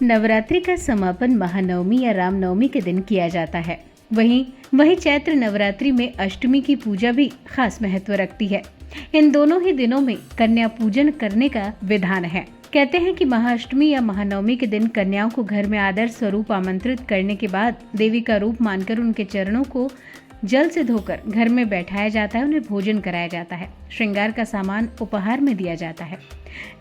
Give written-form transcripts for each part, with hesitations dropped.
नवरात्रि का समापन महानवमी या रामनवमी के दिन किया जाता है। वहीं चैत्र नवरात्रि में अष्टमी की पूजा भी खास महत्व रखती है। इन दोनों ही दिनों में कन्या पूजन करने का विधान है। कहते हैं कि महाअष्टमी या महानवमी के दिन कन्याओं को घर में आदर स्वरूप आमंत्रित करने के बाद देवी का रूप मानकर उनके चरणों को जल से धोकर घर में बैठाया जाता है, उन्हें भोजन कराया जाता है, श्रृंगार का सामान उपहार में दिया जाता है।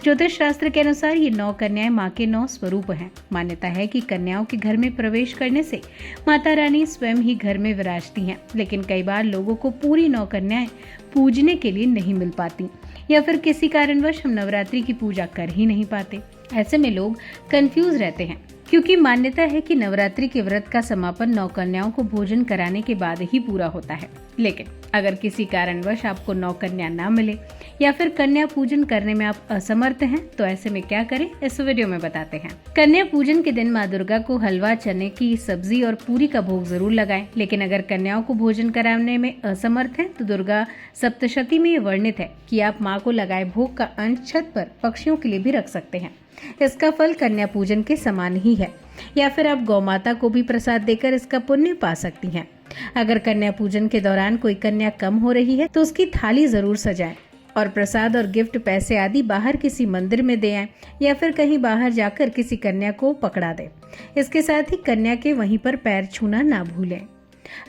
ज्योतिष शास्त्र के अनुसार ये 9 कन्याएं माँ के 9 स्वरूप हैं। मान्यता है कि कन्याओं के घर में प्रवेश करने से माता रानी स्वयं ही घर में विराजती हैं, लेकिन कई बार लोगों को पूरी 9 कन्याएं पूजने के लिए नहीं मिल पाती या फिर किसी कारणवश हम नवरात्रि की पूजा कर ही नहीं पाते। ऐसे में लोग कंफ्यूज रहते हैं, क्योंकि मान्यता है कि नवरात्रि के व्रत का समापन 9 कन्याओं को भोजन कराने के बाद ही पूरा होता है। लेकिन अगर किसी कारणवश आपको 9 कन्या ना मिले या फिर कन्या पूजन करने में आप असमर्थ हैं, तो ऐसे में क्या करें, इस वीडियो में बताते हैं। कन्या पूजन के दिन माँ दुर्गा को हलवा, चने की सब्जी और पूरी का भोग जरूर लगाएं। लेकिन अगर कन्याओं को भोजन कराने में असमर्थ हैं, तो दुर्गा सप्तशती में वर्णित है कि आप माँ को लगाए भोग का अंश छत पर पक्षियों के लिए भी रख सकते हैं। इसका फल कन्या पूजन के समान ही है। या फिर आप गौ माता को भी प्रसाद देकर इसका पुण्य पा सकती हैं। अगर कन्या पूजन के दौरान कोई कन्या कम हो रही है, तो उसकी थाली जरूर सजाएं और प्रसाद और गिफ्ट, पैसे आदि बाहर किसी मंदिर में दे आएं या फिर कहीं बाहर जाकर किसी कन्या को पकड़ा दें। इसके साथ ही कन्या के वहीं पर पैर छूना ना भूलें।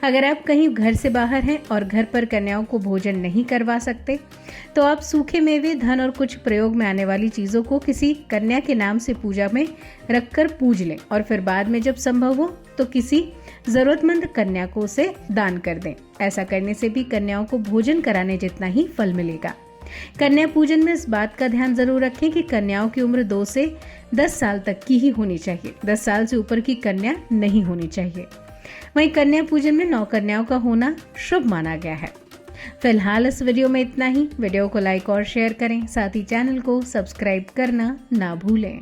अगर आप कहीं घर से बाहर हैं और घर पर कन्याओं को भोजन नहीं करवा सकते, तो आप सूखे मेवे, धन और कुछ प्रयोग में आने वाली चीजों को किसी कन्या के नाम से पूजा में रखकर पूज लें और फिर बाद में जब संभव हो तो किसी जरूरतमंद कन्या को उसे दान कर दें। ऐसा करने से भी कन्याओं को भोजन कराने जितना ही फल मिलेगा। कन्या पूजन में इस बात का ध्यान जरूर रखें कि कन्याओं की उम्र 2 से 10 साल तक की ही होनी चाहिए। 10 साल से ऊपर की कन्या नहीं होनी चाहिए। वहीं कन्या पूजन में 9 कन्याओं का होना शुभ माना गया है। फिलहाल इस वीडियो में इतना ही। वीडियो को लाइक और शेयर करें, साथ ही चैनल को सब्सक्राइब करना ना भूलें।